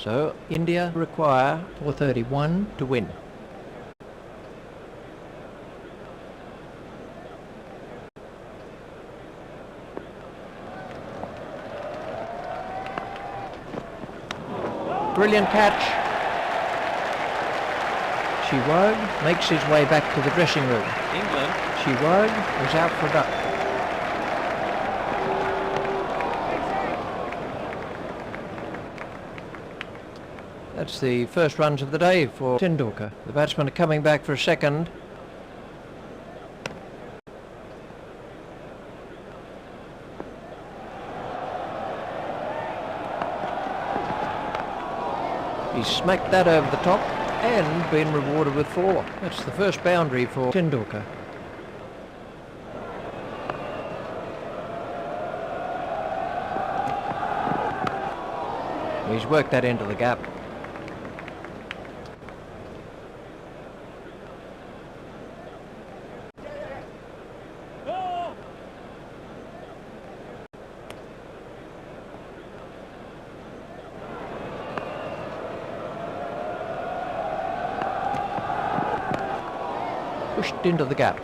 So India require 431 to win. Brilliant catch. Shiwag makes his way back to the dressing room. England. Shiwag is out for a duck. That's the first runs of the day for Tendulkar. The batsmen are coming back for a second. He's smacked that over the top and been rewarded with 4. That's the first boundary for Tendulkar. He's worked that into the gap. Pushed into the gap.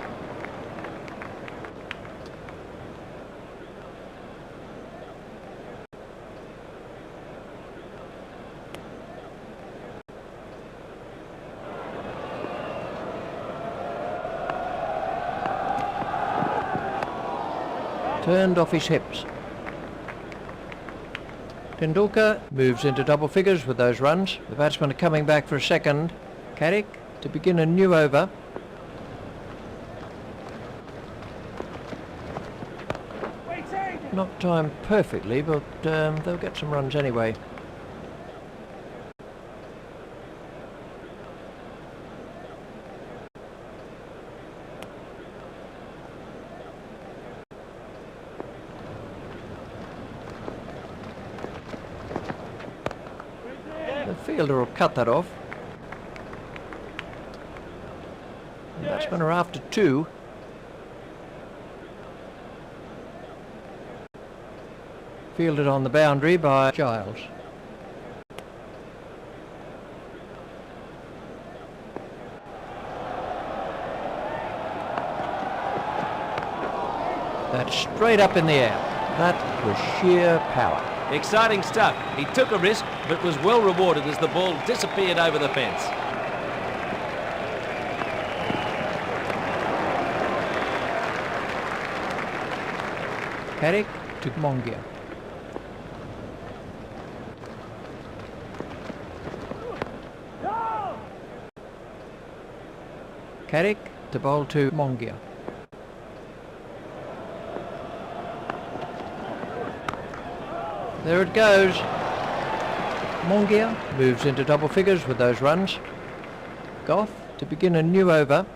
Turned off his hips. Tendulkar moves into double figures with those runs. The batsmen are coming back for a second. Carrick to begin a new over. Not timed perfectly, but they'll get some runs anyway. The fielder will cut that off. The batsmen are after 2. Fielded on the boundary by Giles. That's straight up in the air. That was sheer power. Exciting stuff. He took a risk, but was well rewarded as the ball disappeared over the fence. Carrick to Mongia. Carrick to bowl to Mongia. There it goes. Mongia moves into double figures with those runs. Goff to begin a new over.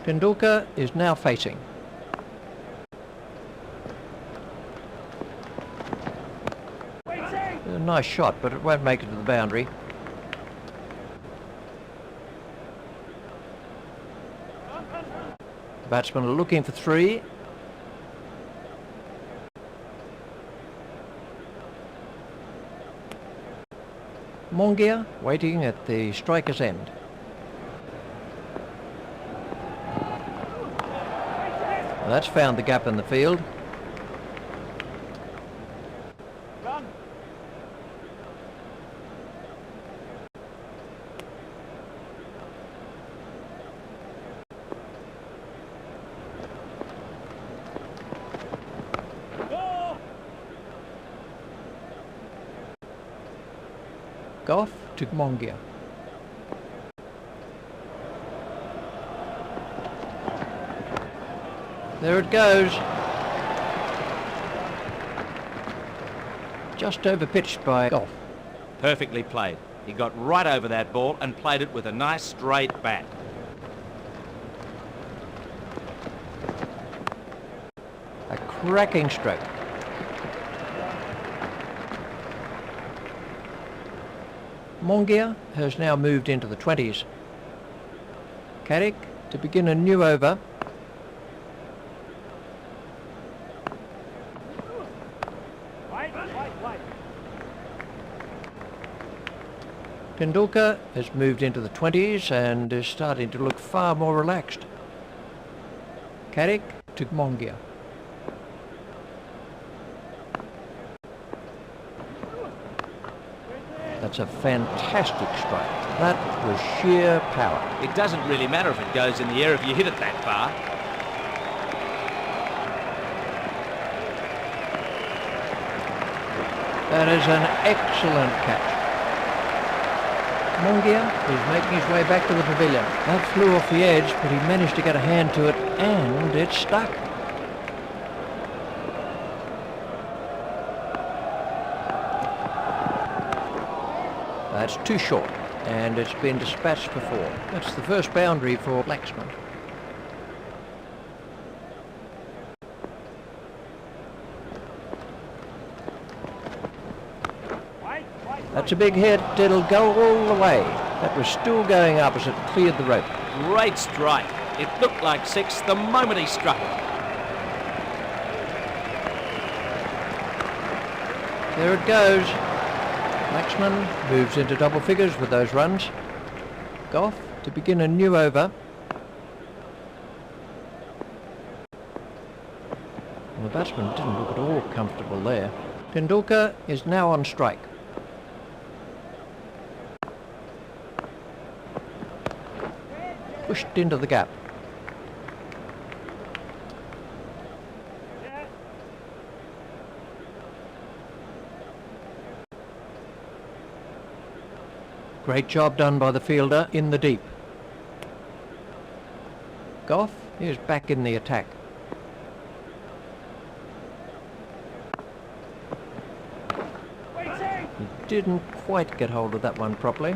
Tendulkar is now facing. A nice shot, but it won't make it to the boundary. The batsmen are looking for 3. Mongia waiting at the striker's end. Well, that's found the gap in the field. Goff to Mongia. There it goes. Just over pitched by Goff. Perfectly played. He got right over that ball and played it with a nice straight bat. A cracking stroke. Mongia has now moved into the 20s. Carrick to begin a new over. Tendulkar has moved into the 20s and is starting to look far more relaxed. Carrick to Mongia. That's a fantastic strike. That was sheer power. It doesn't really matter if it goes in the air if you hit it that far. That is an excellent catch. Mongia is making his way back to the pavilion. That flew off the edge, but he managed to get a hand to it, and it stuck. That's too short, and it's been dispatched before. That's the first boundary for Laxman. That's a big hit. It'll go all the way. That was still going up as it cleared the rope. Great strike. It looked like 6 the moment he struck it. There it goes. Laxman moves into double figures with those runs. Goff to begin a new over. Well, the batsman didn't look at all comfortable there. Tendulkar is now on strike. Pushed into the gap. Great job done by the fielder in the deep. Goff is back in the attack. He didn't quite get hold of that one properly.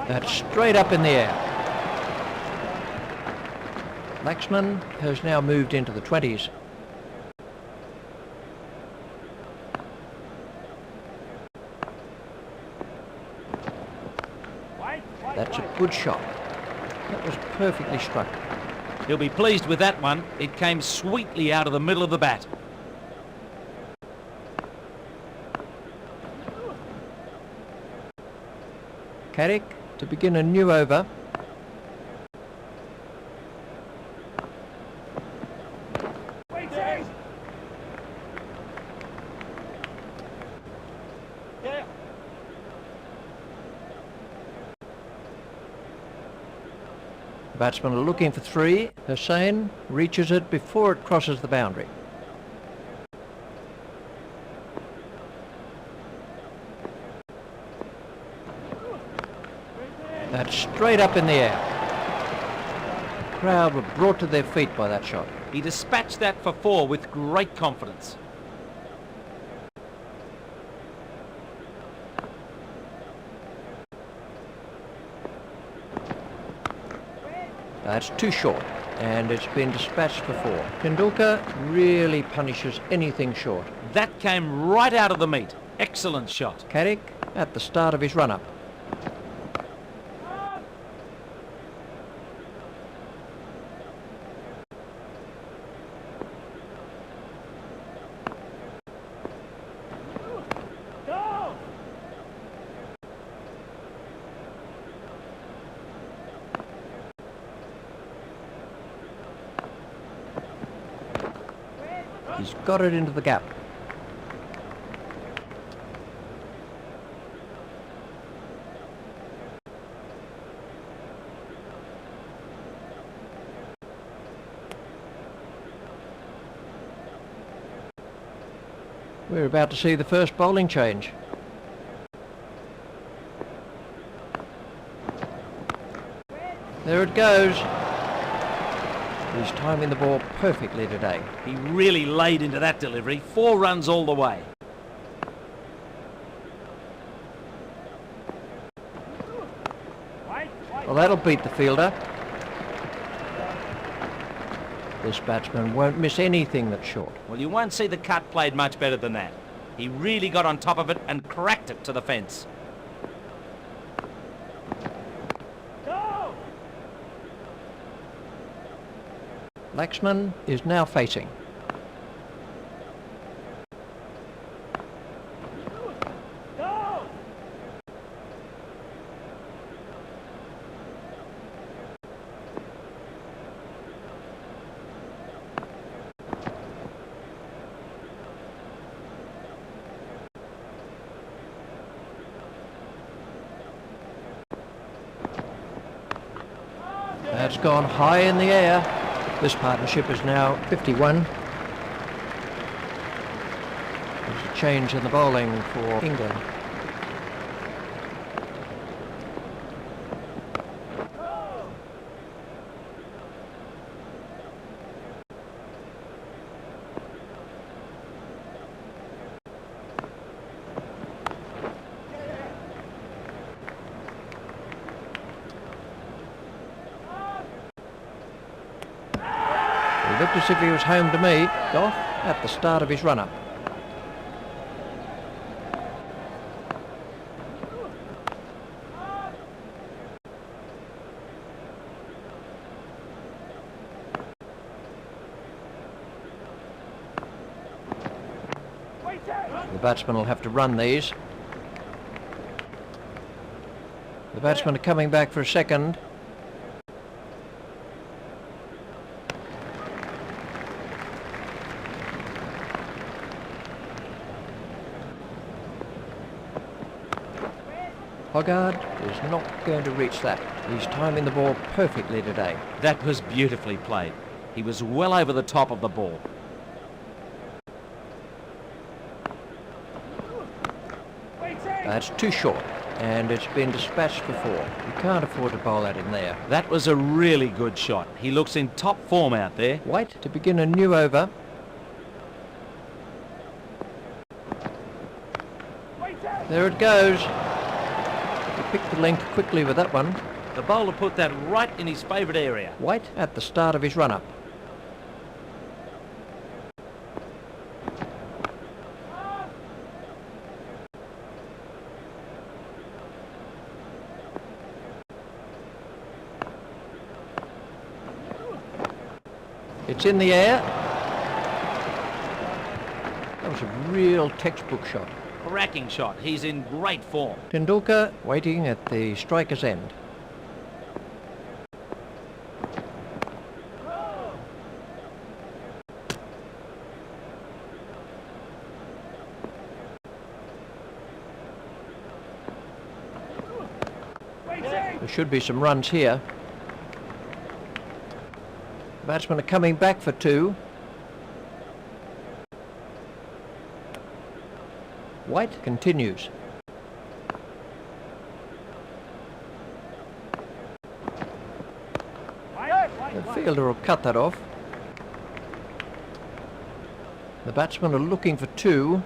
That's straight up in the air. Laxman has now moved into the 20s. That's a good shot. That was perfectly struck. He'll be pleased with that one. It came sweetly out of the middle of the bat. Carrick to begin a new over. The batsmen are looking for 3. Hussain reaches it before it crosses the boundary. That's straight up in the air. The crowd were brought to their feet by that shot. He dispatched that for 4 with great confidence. That's too short, and it's been dispatched before. Tendulkar really punishes anything short. That came right out of the meat. Excellent shot. Carrick at the start of his run-up. He's got it into the gap. We're about to see the first bowling change. There it goes. He's timing the ball perfectly today. He really laid into that delivery. 4 runs all the way. Well, that'll beat the fielder. This batsman won't miss anything that's short. Well, you won't see the cut played much better than that. He really got on top of it and cracked it to the fence. Laxman is now facing. That's gone high in the air. This partnership is now 51. There's a change in the bowling for England. He looked as if he was home to me, Goff, at the start of his run-up. The batsmen will have to run these. The batsmen are coming back for a second. Hoggard is not going to reach that. He's timing the ball perfectly today. That was beautifully played. He was well over the top of the ball. That's too short, and it's been dispatched before. You can't afford to bowl that in there. That was a really good shot. He looks in top form out there. White to begin a new over. There it goes. He picked the length quickly with that one. The bowler put that right in his favourite area. White at the start of his run-up. It's in the air. That was a real textbook shot. Cracking shot. He's in great form. Tendulkar waiting at the striker's end. There should be some runs here. The batsmen are coming back for two. White continues. The fielder will cut that off. The batsmen are looking for two.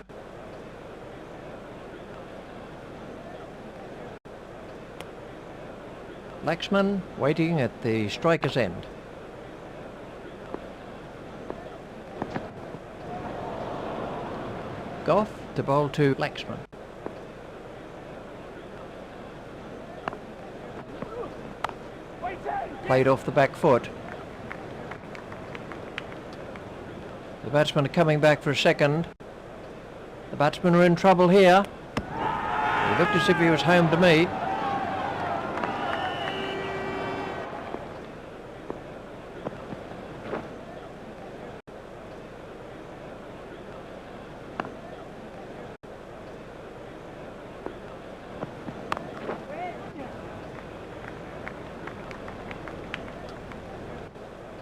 Laxman waiting at the striker's end. Goff to bowl to Laxman. Played off the back foot. The batsmen are coming back for a second. The batsmen are in trouble here. He looked as if he was home to me.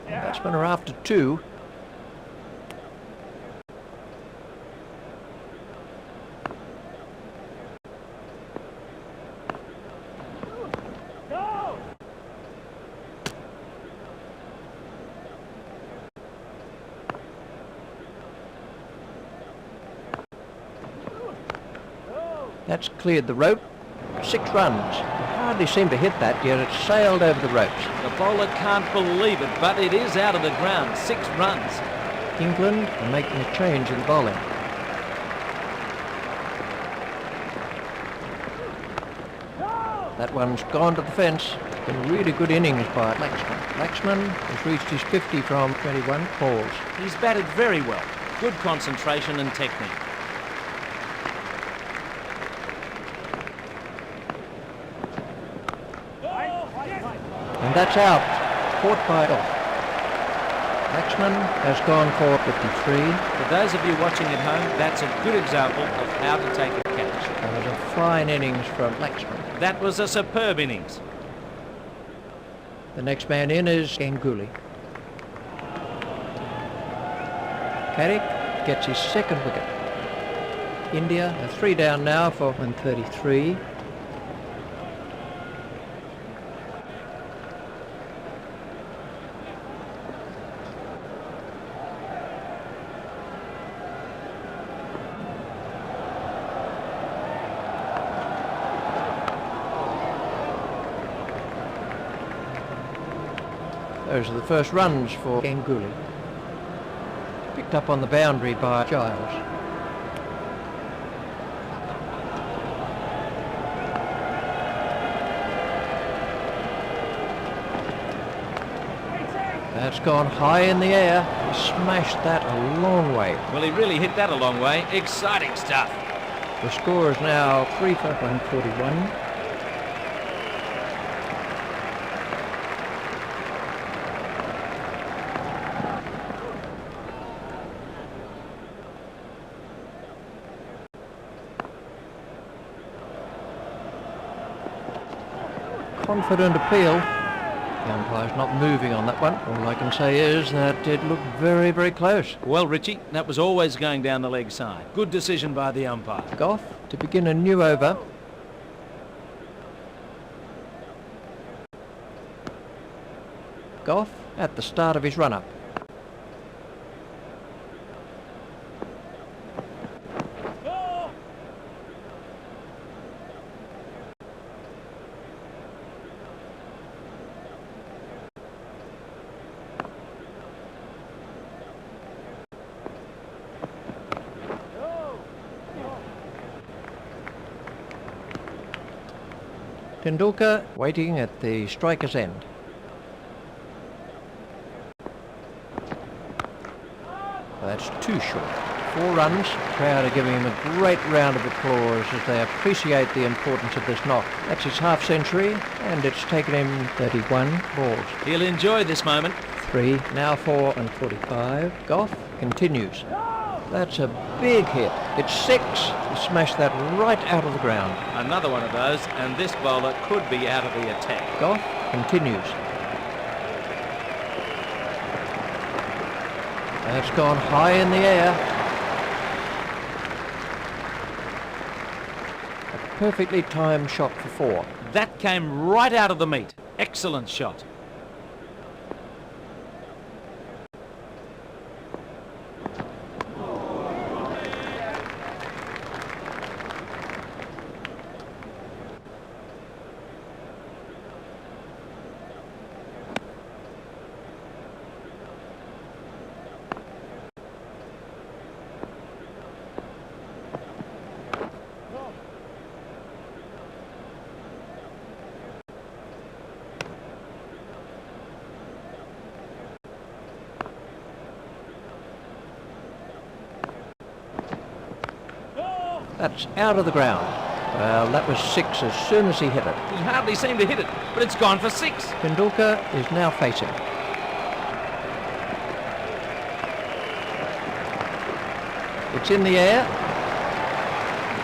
Batsmen are after two. That's cleared the rope. 6 runs. Hardly seemed to hit that, yet it sailed over the ropes. The bowler can't believe it, but it is out of the ground. 6 runs. England are making a change in the bowling. That one's gone to the fence. Been really good innings by Laxman. Laxman has reached his 50 from 21 balls. He's batted very well. Good concentration and technique. And that's out. Caught by Goff. Laxman has gone for 53. For those of you watching at home, that's a good example of how to take a catch. That was a fine innings from Laxman. That was a superb innings. The next man in is Ganguly. Carrick gets his second wicket. India are 3 down now for 133. Those are the first runs for Ganguly. Picked up on the boundary by Giles. That's gone high in the air. He smashed that a long way. Well, he really hit that a long way. Exciting stuff. The score is now 3 for 141. Confident appeal. The umpire's not moving on that one. All I can say is that it looked very, very close. Well, Richie, that was always going down the leg side. Good decision by the umpire. Goff to begin a new over. Goff at the start of his run-up. Tendulkar waiting at the striker's end. That's too short. 4 runs. The crowd are giving him a great round of applause as they appreciate the importance of this knock. That's his half century, and it's taken him 31 balls. He'll enjoy this moment. 3, now 4 and 45. Goff continues. That's a big hit. It's 6. He smashed that right out of the ground. Another one of those, and this bowler could be out of the attack. Goff continues. That's gone high in the air. A perfectly timed shot for 4. That came right out of the meat. Excellent shot. That's out of the ground. Well, that was 6 as soon as he hit it. He hardly seemed to hit it, but it's gone for 6. Tendulkar is now facing. It's in the air.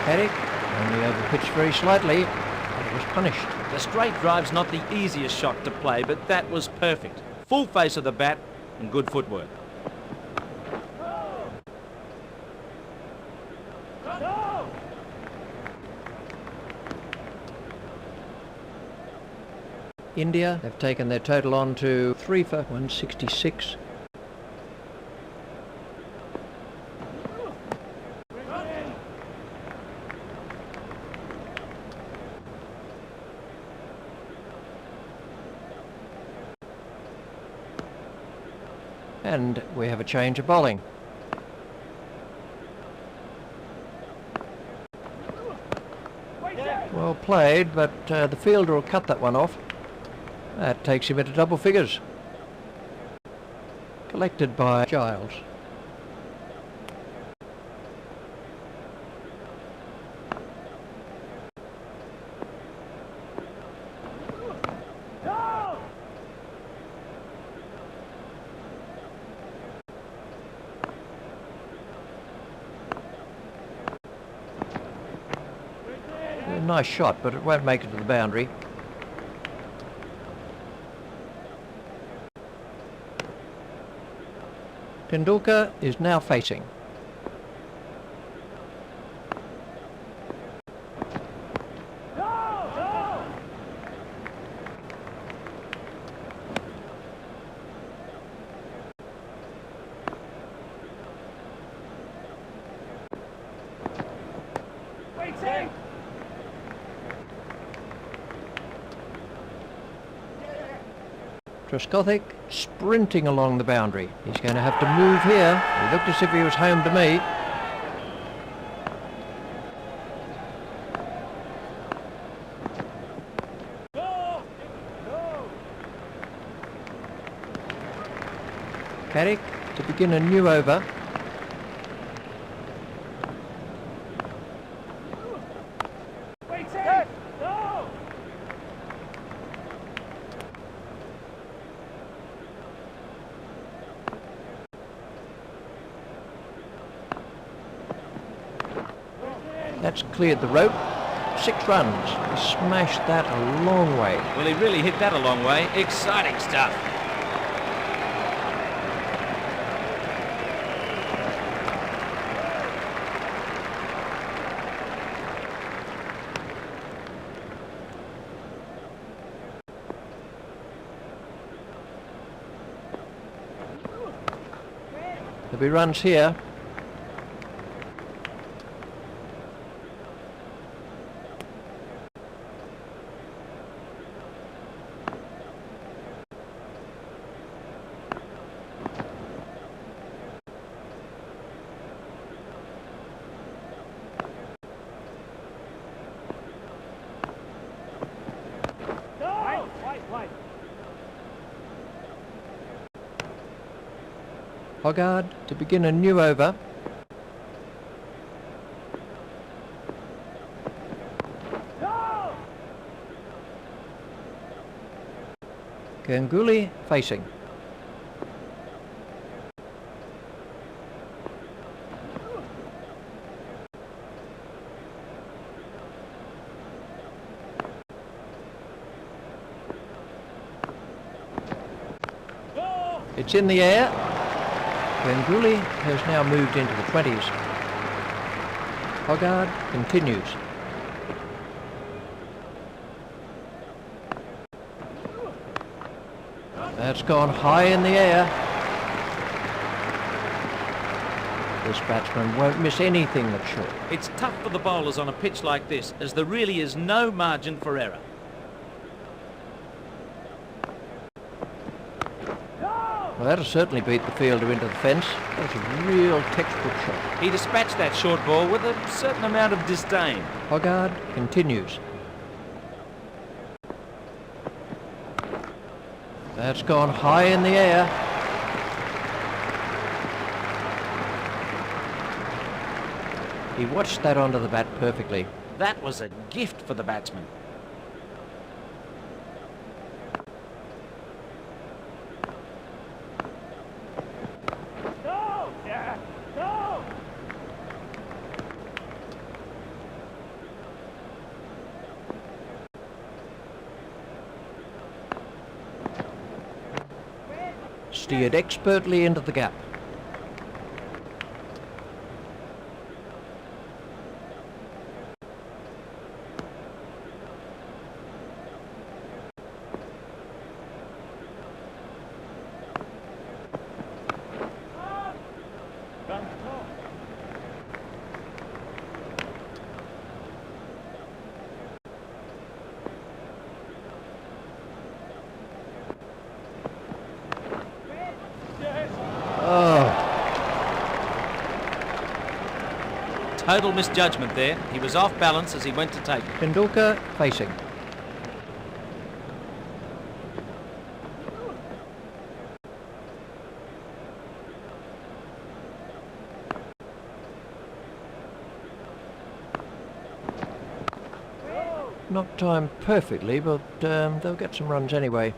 Paddock only overpitched very slightly, but it was punished. The straight drive's not the easiest shot to play, but that was perfect. Full face of the bat and good footwork. India have taken their total on to 3 for 166. And we have a change of bowling. Well played, but the fielder will cut that one off. That takes him into double figures. Collected by Giles. A nice shot, but it won't make it to the boundary. Tendulkar is now facing. Trescothick sprinting along the boundary. He's going to have to move here. He looked as if he was home to me. Carrick to begin a new over. That's cleared the rope. 6 runs. He smashed that a long way. Well, he really hit that a long way. Exciting stuff. There'll be runs here. Hoggard to begin a new over. Ganguly facing. It's in the air. Ganguly has now moved into the 20s. Hoggard continues. That's gone high in the air. This batsman won't miss anything that's short. It's tough for the bowlers on a pitch like this, as there really is no margin for error. Well, that'll certainly beat the fielder into the fence. That's a real textbook shot. He dispatched that short ball with a certain amount of disdain. Hoggard continues. That's gone high in the air. He watched that onto the bat perfectly. That was a gift for the batsman. Steered expertly into the gap. Total misjudgment there. He was off balance as he went to take it. Tendulkar facing. not timed perfectly, but they'll get some runs anyway.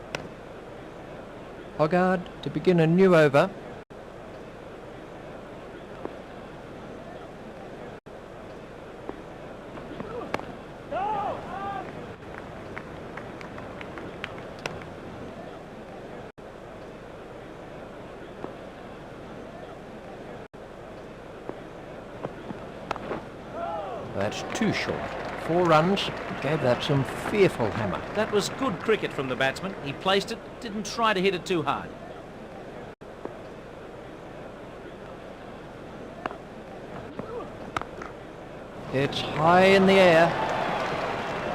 Hoggard to begin a new over. That's too short. 4 runs, gave that some fearful hammer. That was good cricket from the batsman. He placed it, didn't try to hit it too hard. It's high in the air.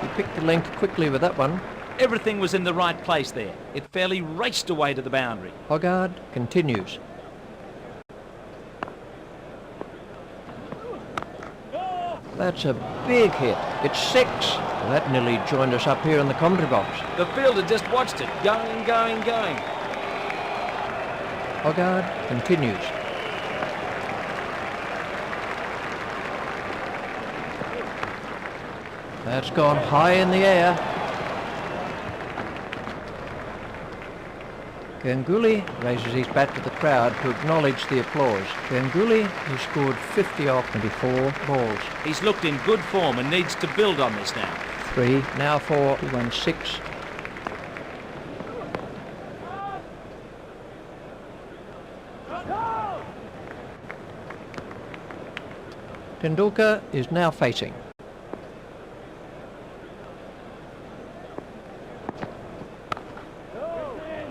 He picked the length quickly with that one. Everything was in the right place there. It fairly raced away to the boundary. Hoggard continues. That's a big hit. It's 6. Well, that nearly joined us up here in the commentary box. The fielder just watched it. Going, going, going. Hoggard continues. That's gone high in the air. Ganguly raises his bat to the crowd to acknowledge the applause. Ganguly has scored 50 off 24 balls. He's looked in good form and needs to build on this now. 3, now 4, 2-1-6. Tendulkar is now facing.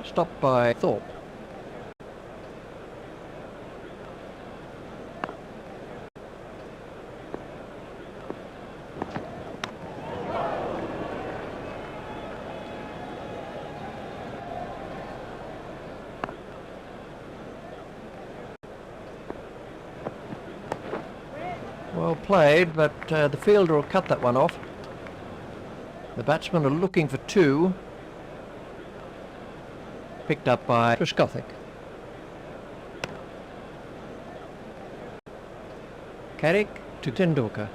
Stopped by Thorpe. Well played, but the fielder will cut that one off. The batsmen are looking for 2. Picked up by Trescothick. Carrick to Tendulkar.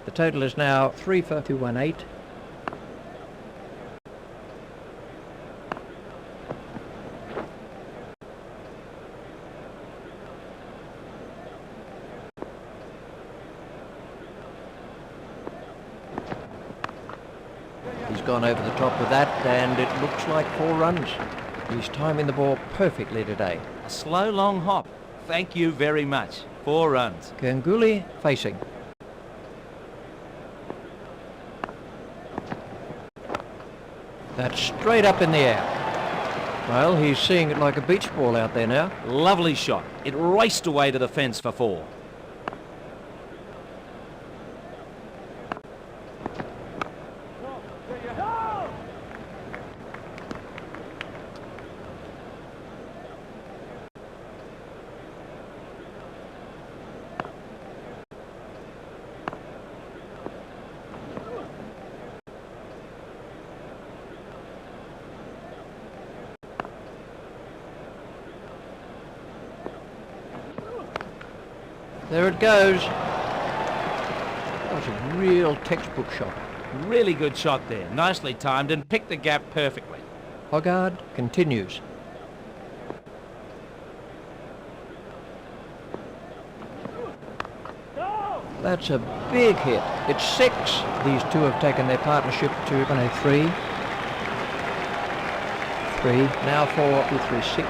The total is now 3 for 218. He's gone over the top with that, and it looks like 4 runs. He's timing the ball perfectly today. A slow, long hop. Thank you very much. 4 runs. Ganguly facing. That's straight up in the air. Well, he's seeing it like a beach ball out there now. Lovely shot. It raced away to the fence for 4. There it goes. That was a real textbook shot. Really good shot there. Nicely timed and picked the gap perfectly. Hoggard continues. That's a big hit. It's 6. These 2 have taken their partnership to 103. 3, now 4, 2, 3, 6.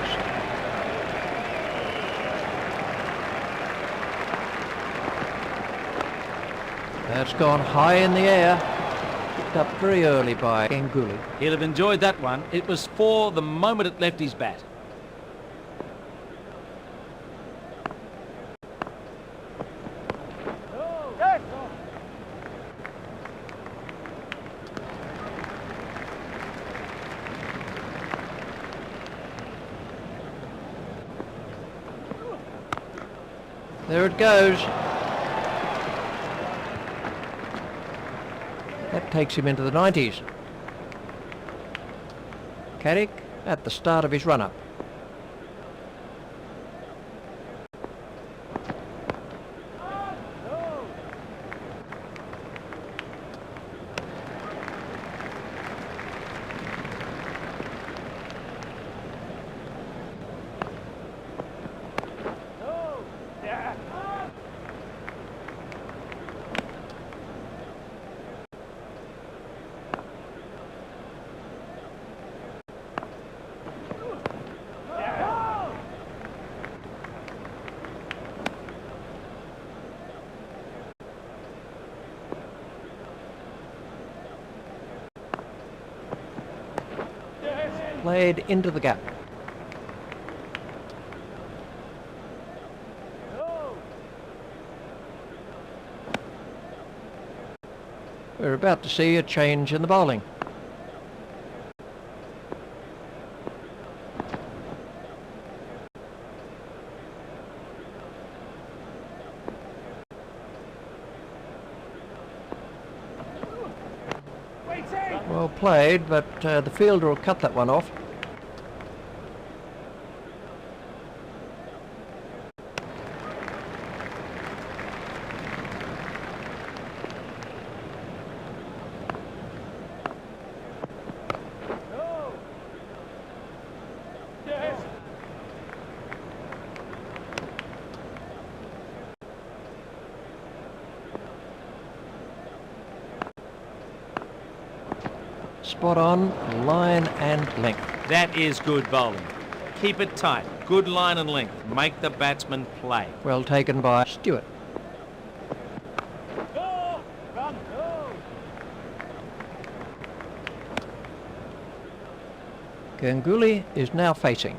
That's gone high in the air. Picked up very early by Ganguly. He'll have enjoyed that one. It was 4 the moment it left his bat. There it goes. That takes him into the 90s. Carrick at the start of his run-up. Played into the gap. We're about to see a change in the bowling. Well played, but the fielder will cut that one off. Spot on, line and length. That is good bowling. Keep it tight. Good line and length. Make the batsman play. Well taken by Stewart. Ganguly is now facing.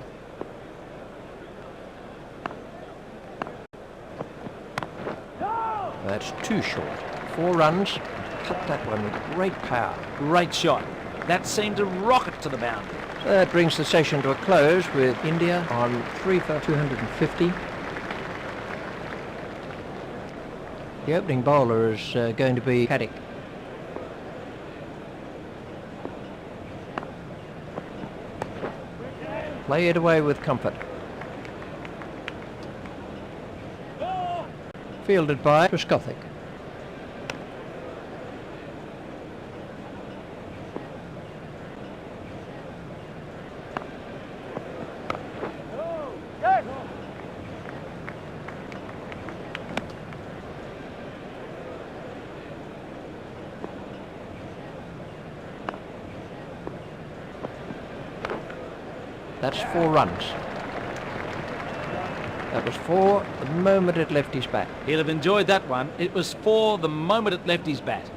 That's too short. 4 runs. Cut that one with great power. Great shot. That seemed to rocket to the boundary. So that brings the session to a close with India on 3 for 250. The opening bowler is going to be Carrick. Play it away with comfort. Fielded by Triscothick. That's 4 runs. That was 4 the moment it left his bat. He'll have enjoyed that one. It was 4 the moment it left his bat.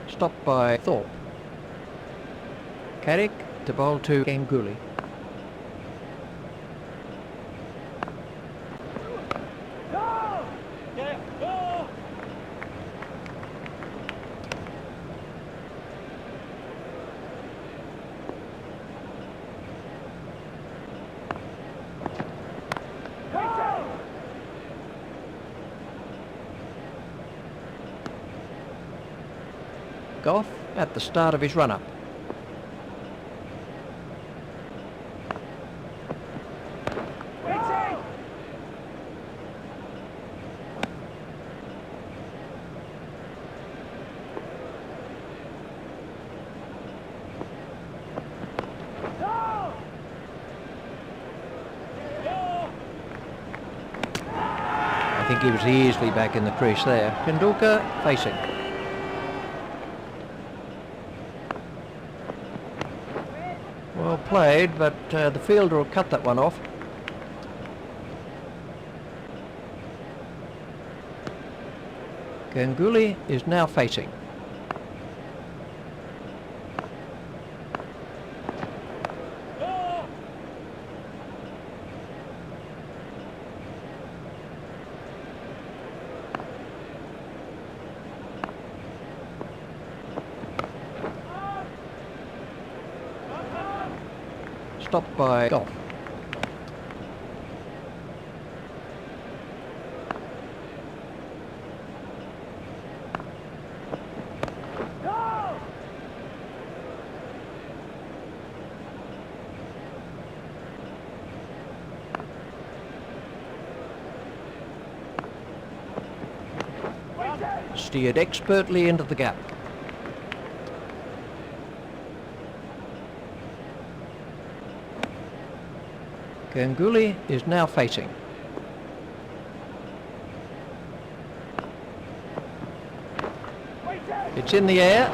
Stopped by Thorpe. Carrick to bowl to Ganguly. Goff at the start of his run-up. I think he was easily back in the crease there. Tendulkar facing. Well played, but the fielder will cut that one off. Ganguly is now facing. Stopped by Goff. steered expertly into the gap. Ganguly is now facing. It's in the air.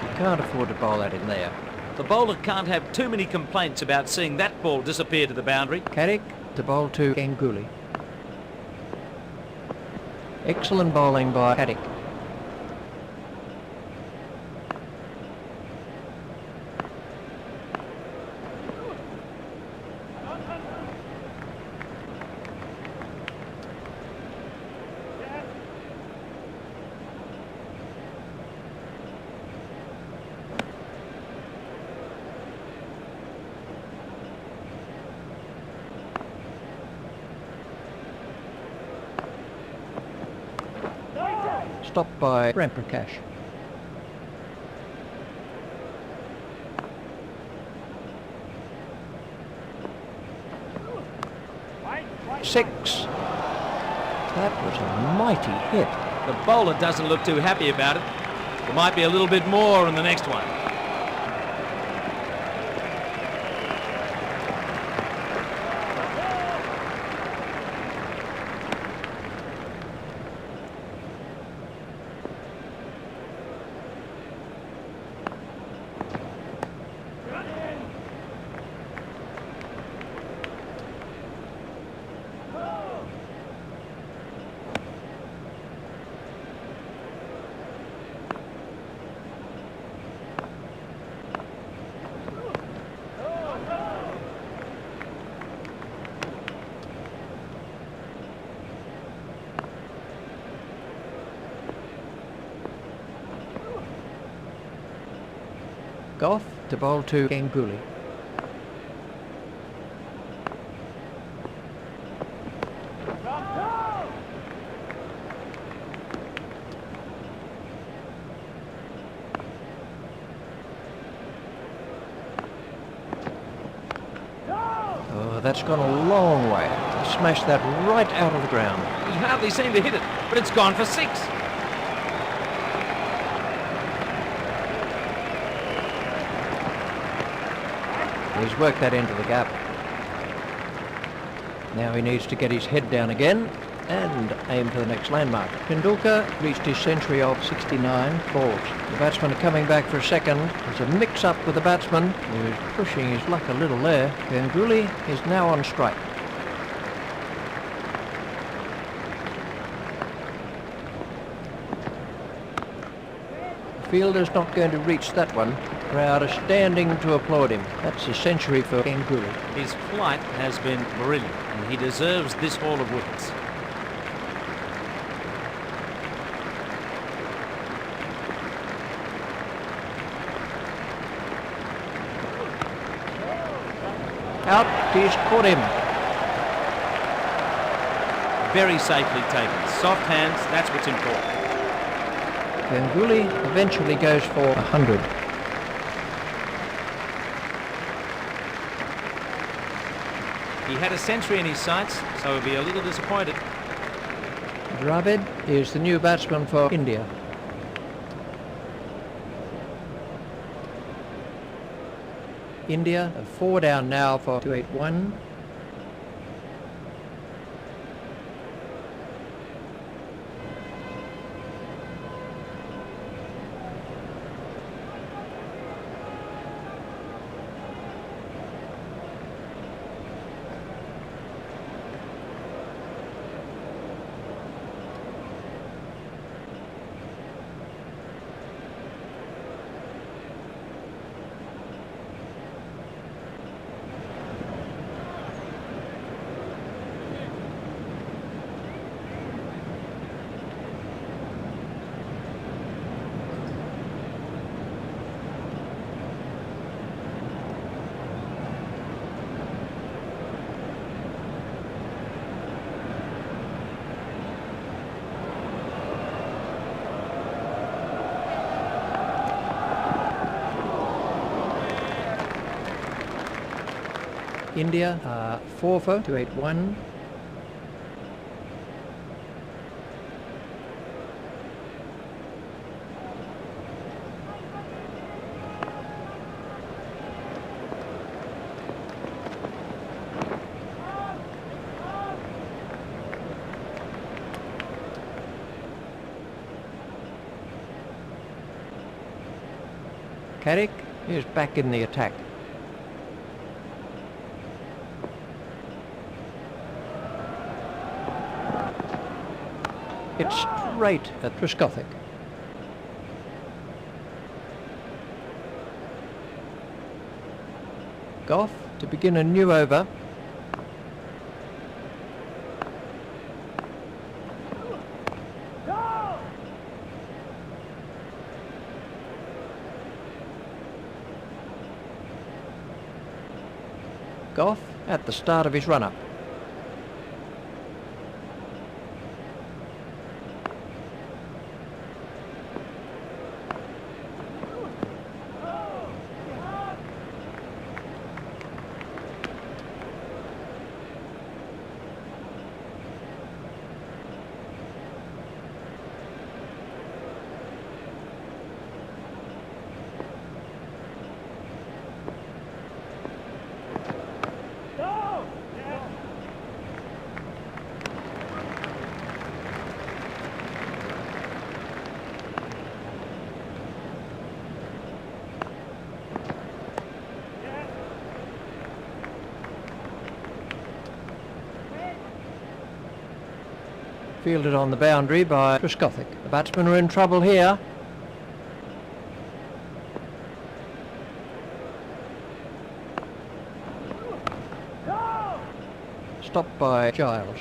You can't afford to bowl that in there. The bowler can't have too many complaints about seeing that ball disappear to the boundary. Carrick to bowl to Ganguly. Excellent bowling by Carrick. Stopped by Ramprakash. Six. That was a mighty hit. The bowler doesn't look too happy about it. There might be a little bit more in the next one. Goff to bowl to Ganguly. Oh, that's gone a long way. He smashed that right out of the ground. He hardly seemed to hit it, but it's gone for 6. He's worked that into the gap. Now he needs to get his head down again and aim for the next landmark. Tendulkar reached his century of 69 balls. The batsmen are coming back for a second. There's a mix-up with the batsman who is pushing his luck a little there. Ganguly is now on strike. The fielder's not going to reach that one. The crowd are standing to applaud him. That's a century for Ganguly. His flight has been brilliant, and he deserves this haul of wickets. Out, he's caught him. Very safely taken. Soft hands, that's what's important. Ganguly eventually goes for 100. He had a century in his sights, so he'll be a little disappointed. Dravid is the new batsman for India. India are 4 down now for 281. India are 4 for 281. Carrick is back in the attack. It's straight at Trescothick. Goff to begin a new over. Goff at the start of his run-up. Fielded on the boundary by Trescothick. The batsmen are in trouble here. Stopped by Giles.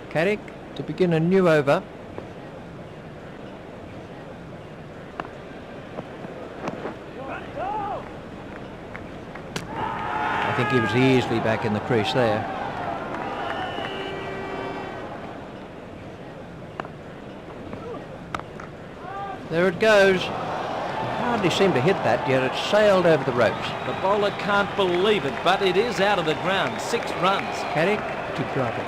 Carrick to begin a new over. I think he was easily back in the crease there. There it goes. He hardly seemed to hit that, yet it sailed over the ropes. The bowler can't believe it, but it is out of the ground. 6 runs. Carrick to drop it.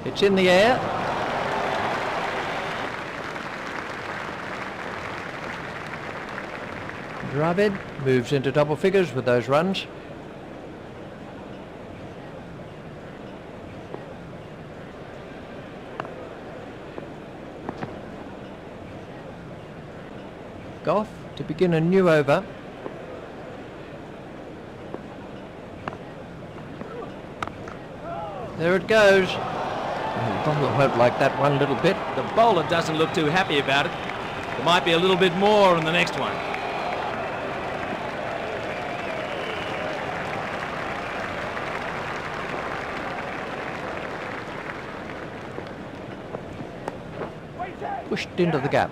It's in the air. Dravid moves into double figures with those runs. Goff to begin a new over. There it goes. The bowler won't like that one little bit. The bowler doesn't look too happy about it. There might be a little bit more in the next one. Pushed into the gap.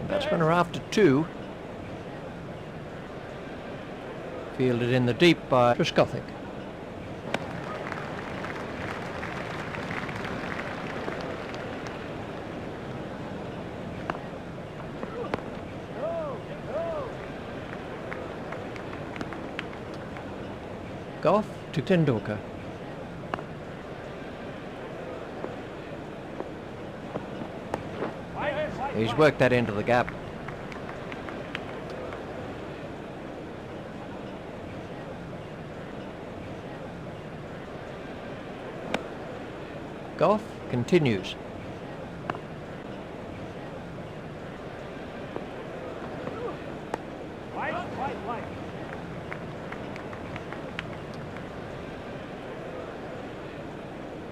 The batsmen are after 2. Fielded in the deep by Trescothick. Goff to Tendulkar. He's worked that into the gap. Goff continues.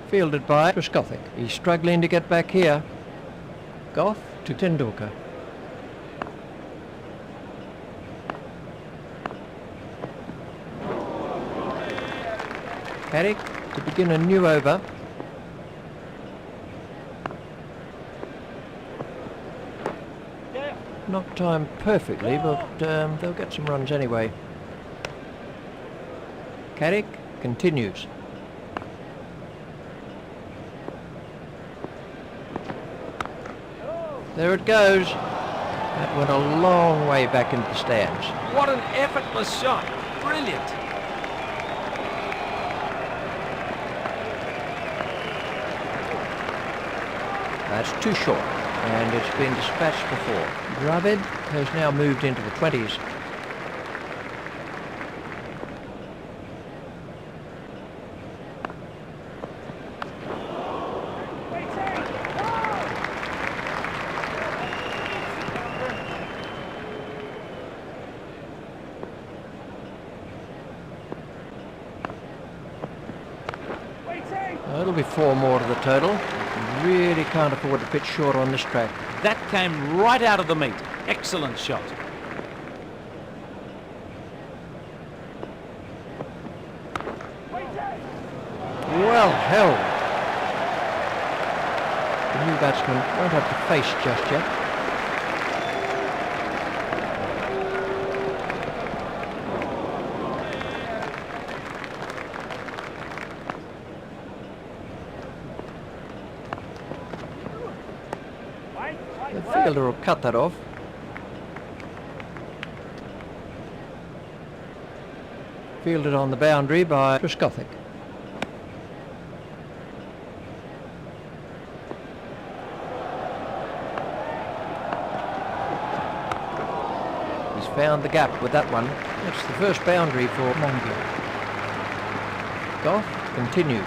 Fielded by Trescothick. He's struggling to get back here. Goff to Tendulkar. Carrick to begin a new over. Not timed perfectly, but they'll get some runs anyway. Carrick continues. There it goes. That went a long way back into the stands. What an effortless shot. Brilliant. That's too short, and it's been dispatched before. Dravid has now moved into the 20s. It'll be 4 more to the total. Really can't afford to pitch short on this track. That came right out of the meat. Excellent shot. Well held. The new batsman won't have to face just yet. The fielder will cut that off. Fielded on the boundary by Triscothic. He's found the gap with that one. That's the first boundary for Mongia. Goff continues.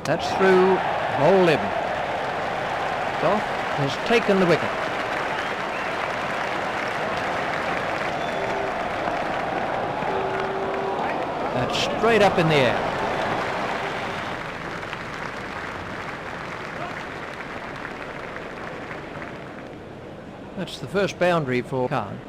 That's through, bowl him. Goff has taken the wicket. That's straight up in the air. That's the first boundary for Khan.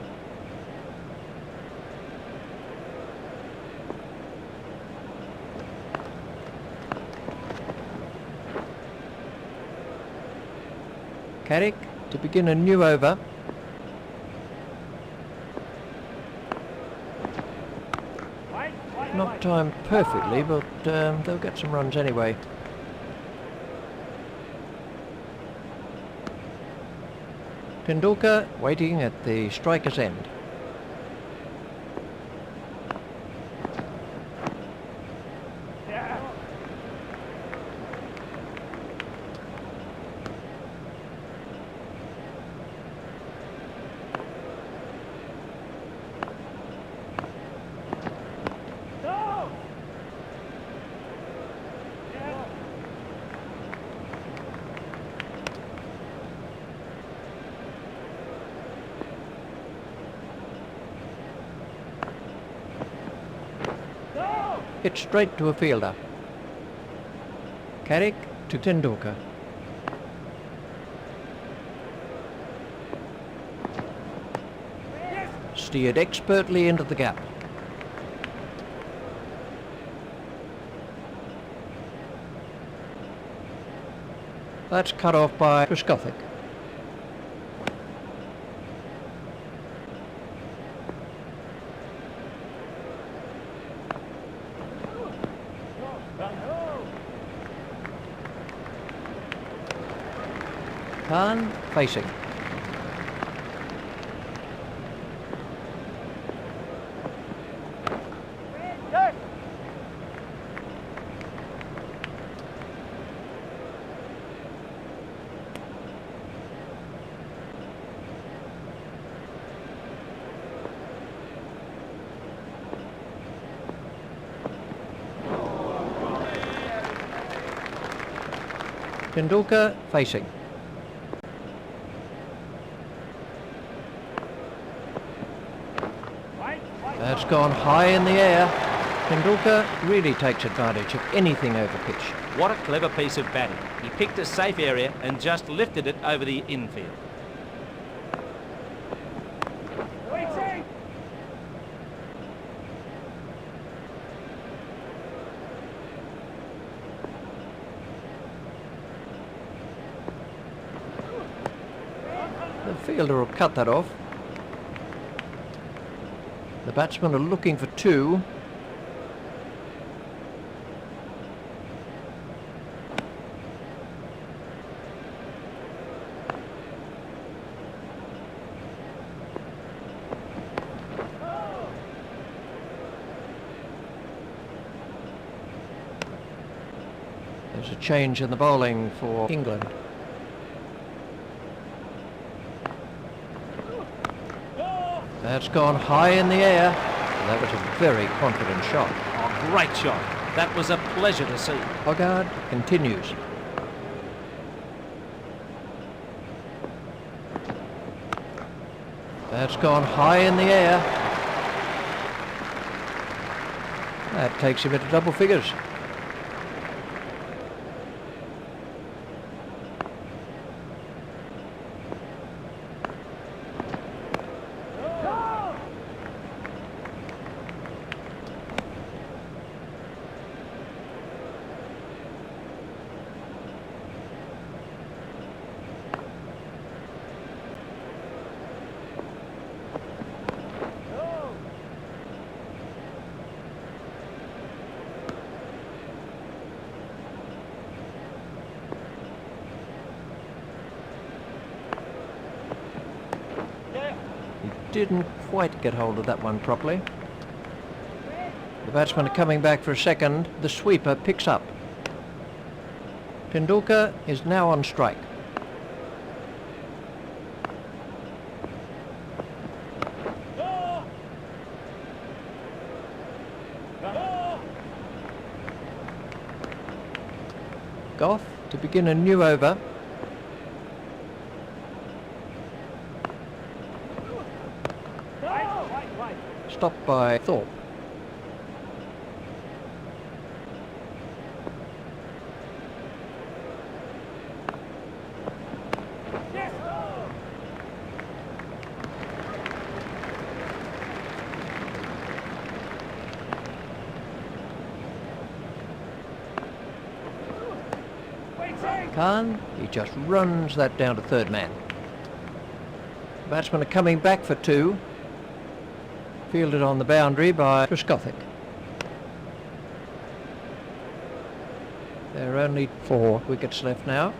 Carrick to begin a new over. Not timed perfectly, but they'll get some runs anyway. Tendulkar waiting at the striker's end. Hit straight to a fielder. Carrick to Tendulkar. Steered expertly into the gap. That's cut off by Triscothic. Khan facing. Tendulkar facing. That's gone high in the air. Tendulkar really takes advantage of anything over pitch. What a clever piece of batting. He picked a safe area and just lifted it over the infield. The fielder will cut that off. The batsmen are looking for 2. There's a change in the bowling for England. That's gone high in the air. That was a very confident shot. Oh, great shot. That was a pleasure to see. Hoggard continues. That's gone high in the air. That takes him into double figures. Didn't quite get hold of that one properly. The batsmen are coming back for a second. The sweeper picks up. Tendulkar is now on strike. Goff to begin a new over. Stopped by Thorpe. Khan, he just runs that down to third man. The batsmen are coming back for 2. Fielded on the boundary by Truskothic. There are only 4 wickets left now.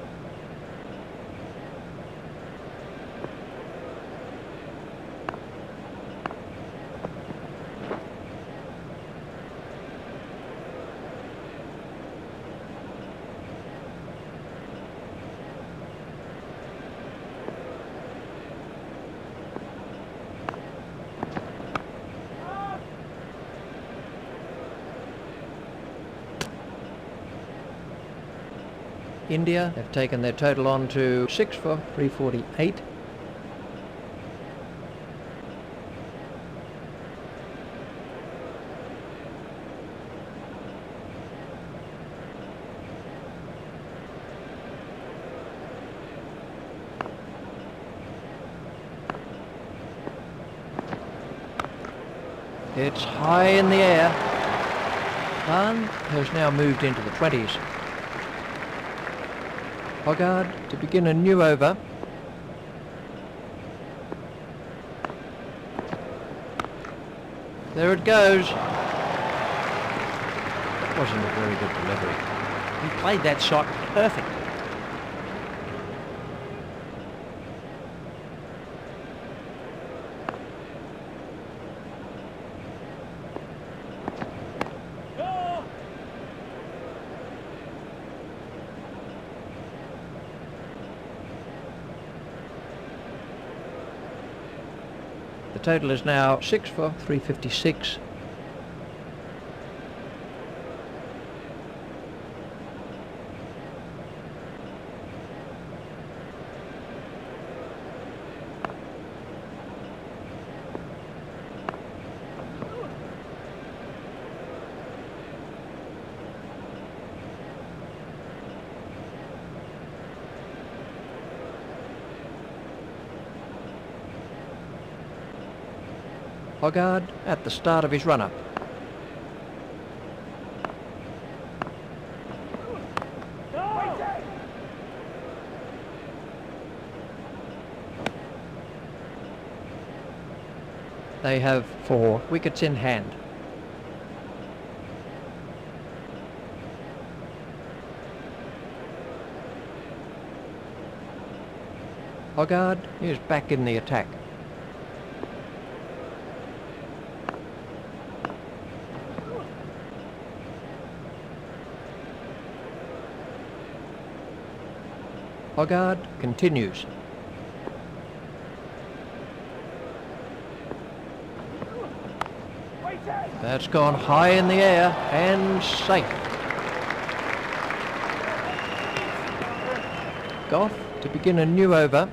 India have taken their total on to 6 for 348. It's high in the air. Khan has now moved into the 20s. Hoggard to begin a new over. There it goes. That wasn't a very good delivery. He played that shot perfect. The total is now 6 for 356. Hoggard at the start of his run-up. They have 4 wickets in hand. Hoggard is back in the attack. Hoggard continues. That's gone high in the air and safe. Goff to begin a new over.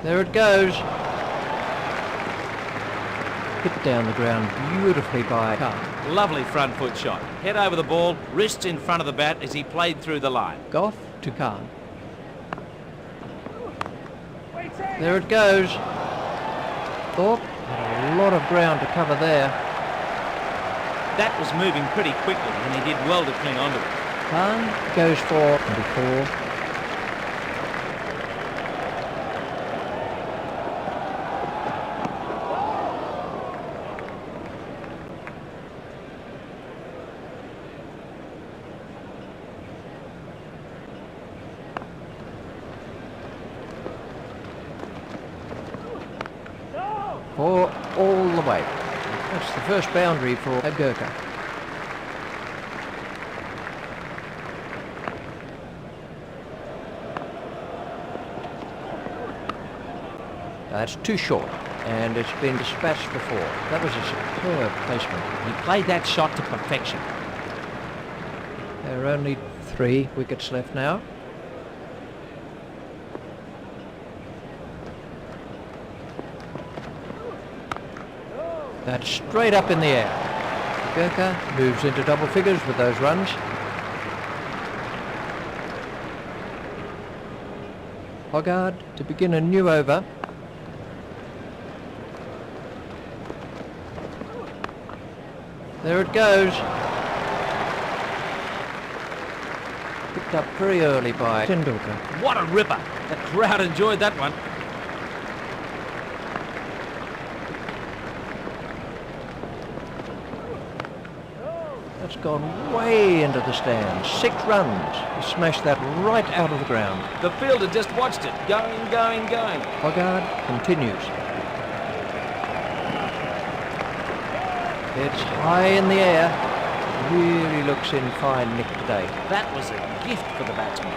There it goes. Hit down the ground beautifully by Khan. Lovely front foot shot. Head over the ball, wrists in front of the bat as he played through the line. Goff to Khan. There it goes. Thorpe had a lot of ground to cover there. That was moving pretty quickly and he did well to cling onto it. Khan goes for 24. For all the way. That's the first boundary for a Gurkha. That's too short, and it's been dispatched for 4. That was a superb placement. He played that shot to perfection. There are only 3 wickets left now. That's straight up in the air. Gurkha moves into double figures with those runs. Hoggard to begin a new over. There it goes. Picked up very early by Tendulkar. What a ripper. The crowd enjoyed that one. That's gone way into the stands. 6 runs. He smashed that right out of the ground. The fielder just watched it. Going. Hoggard continues. It's high in the air. Really looks in fine nick today. That was a gift for the batsman.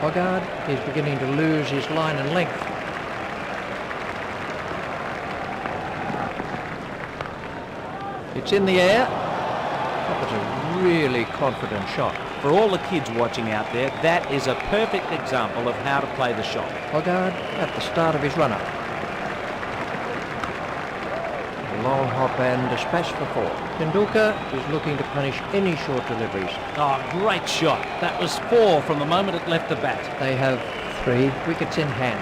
Hoggard is beginning to lose his line and length. It's in the air. That was a really confident shot. For all the kids watching out there, that is a perfect example of how to play the shot. Hoggard at the start of his run-up. Long hop and dispatch for 4. Tendulkar is looking to punish any short deliveries. Oh, great shot. That was 4 from the moment it left the bat. They have 3 wickets in hand.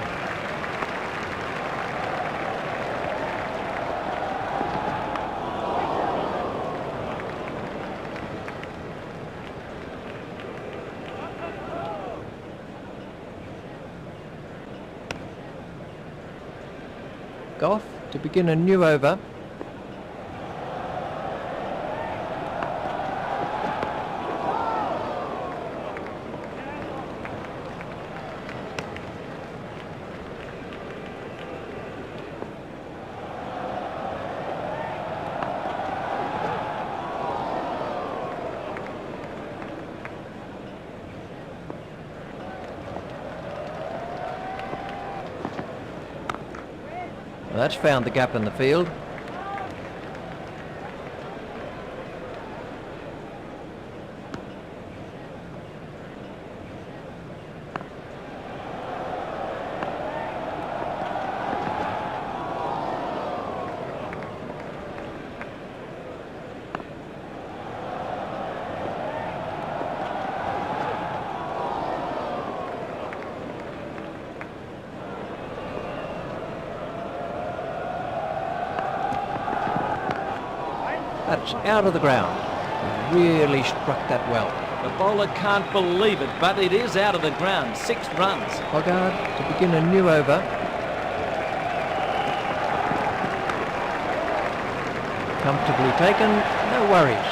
Goff to begin a new over. That's found the gap in the field. That's out of the ground. Really struck that well. The bowler can't believe it, but it is out of the ground. 6 runs. Hoggard to begin a new over. Comfortably taken, no worries.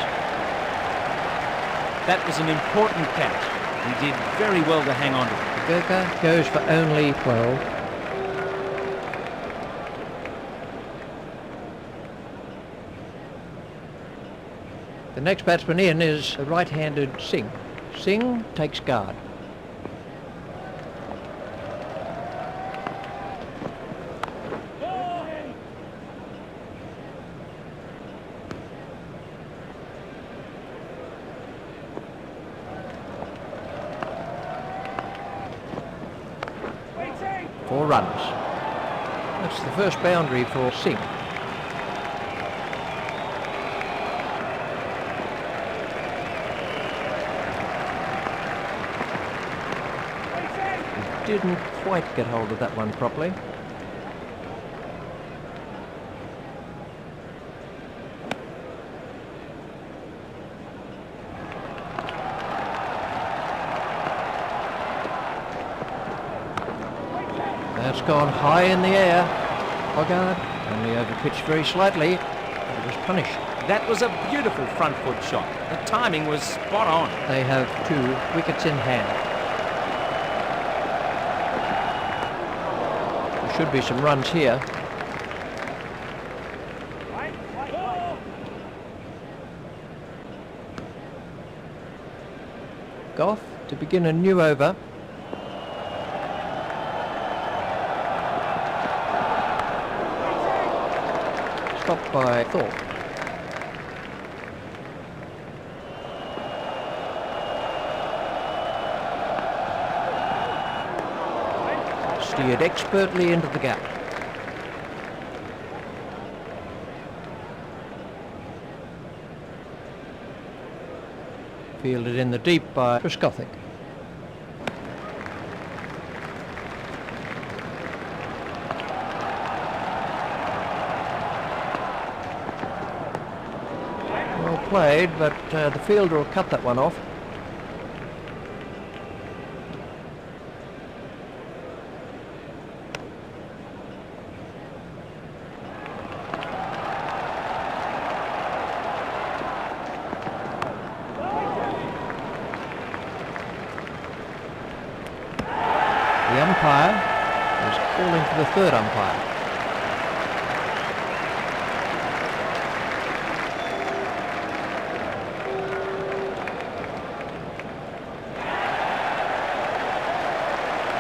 That was an important catch. He did very well to hang on to it. The Gurkha goes for only 12. The next batsman in is the right-handed Singh. Singh takes guard. Four runs. That's the first boundary for Singh. Didn't quite get hold of that one properly. That's gone high in the air. Hoggard only over-pitched very slightly, but it was punished. That was a beautiful front foot shot. The timing was spot on. They have 2 wickets in hand. Should be some runs here. Goff to begin a new over. Stopped by Thorpe. Steered expertly into the gap. Fielded in the deep by Trescothick. Well played, but the fielder will cut that one off. The umpire is calling for the third umpire.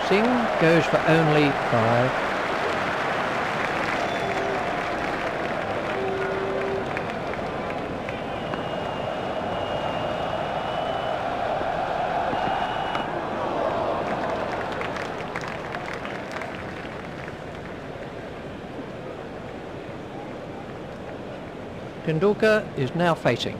Singh goes for only 5. Tendulkar is now facing.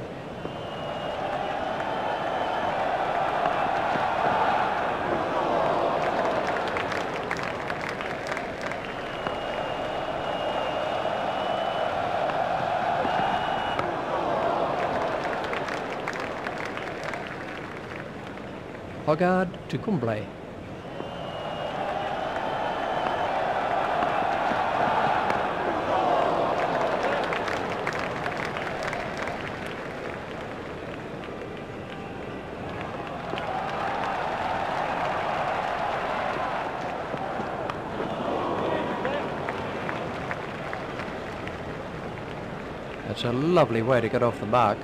Hoggard to Kumble. That's a lovely way to get off the mark.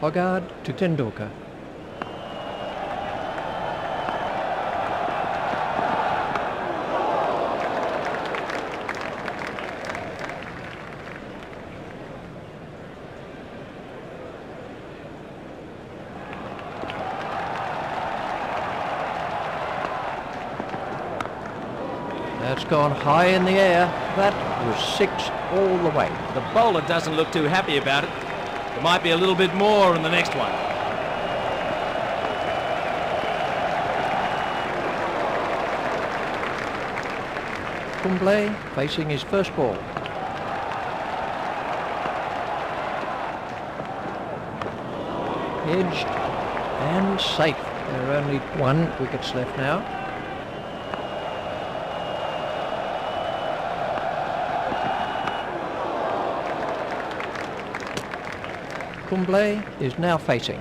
Hoggard to Tendulkar. That's gone high in the air. That was 6 all the way. The bowler doesn't look too happy about it. There might be a little bit more in the next one. Kumble facing his first ball. Edged and safe. There are only 1 wickets left now. Kumble is now facing.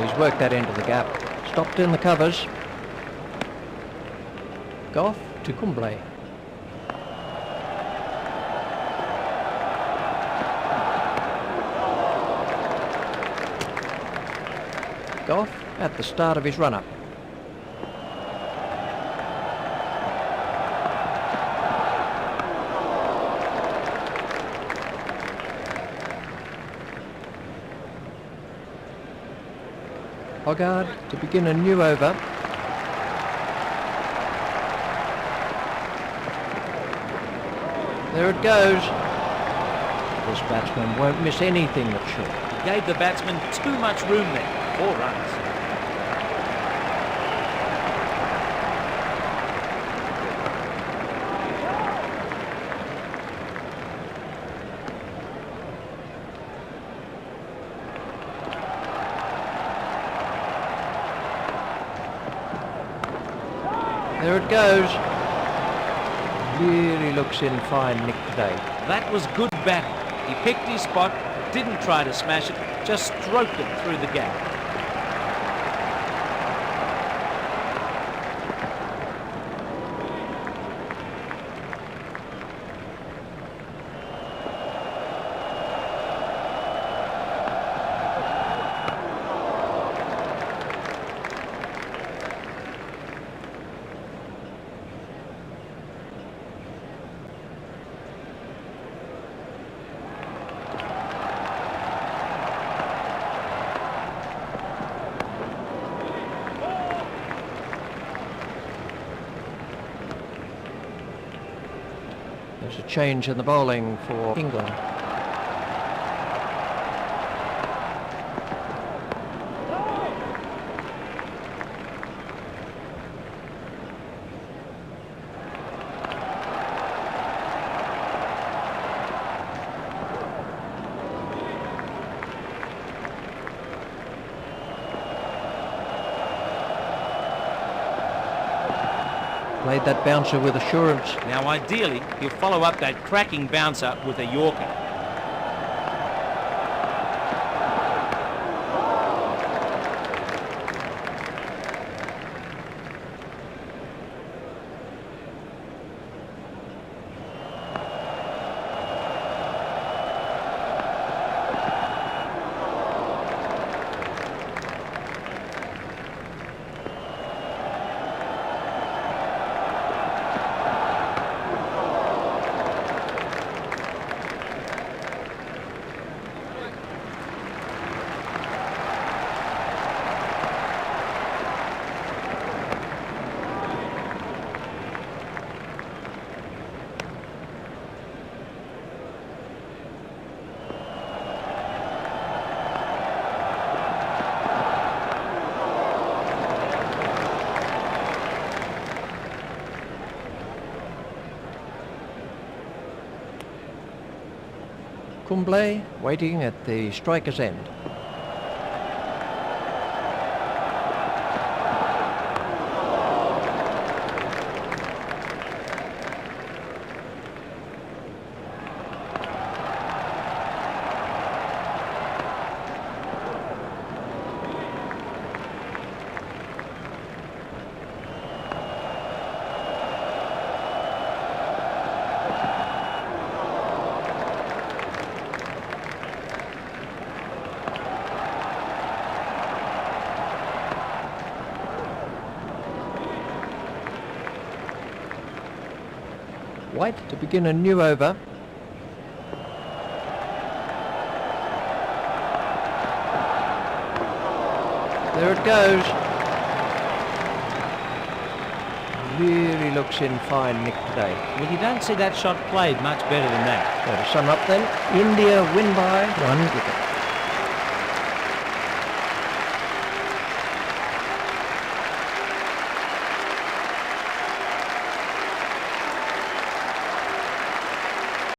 He's worked that into the gap. Stopped in the covers. Goff to Kumble. Goff at the start of his run-up. Hoggard to begin a new over. There it goes. This batsman won't miss anything that's short. He gave the batsman too much room there. 4 runs. There it goes. Really looks in fine nick today. That was good batting. He picked his spot, didn't try to smash it, just stroked it through the gap. There's a change in the bowling for England. Played that bouncer with assurance. Now ideally, he'll follow up that cracking bouncer with a Yorker. Kumble waiting at the striker's end. White to begin a new over. There it goes. really looks in fine nick today. Well, you don't see that shot played much better than that. So to sum up then, India win by 1 wicket.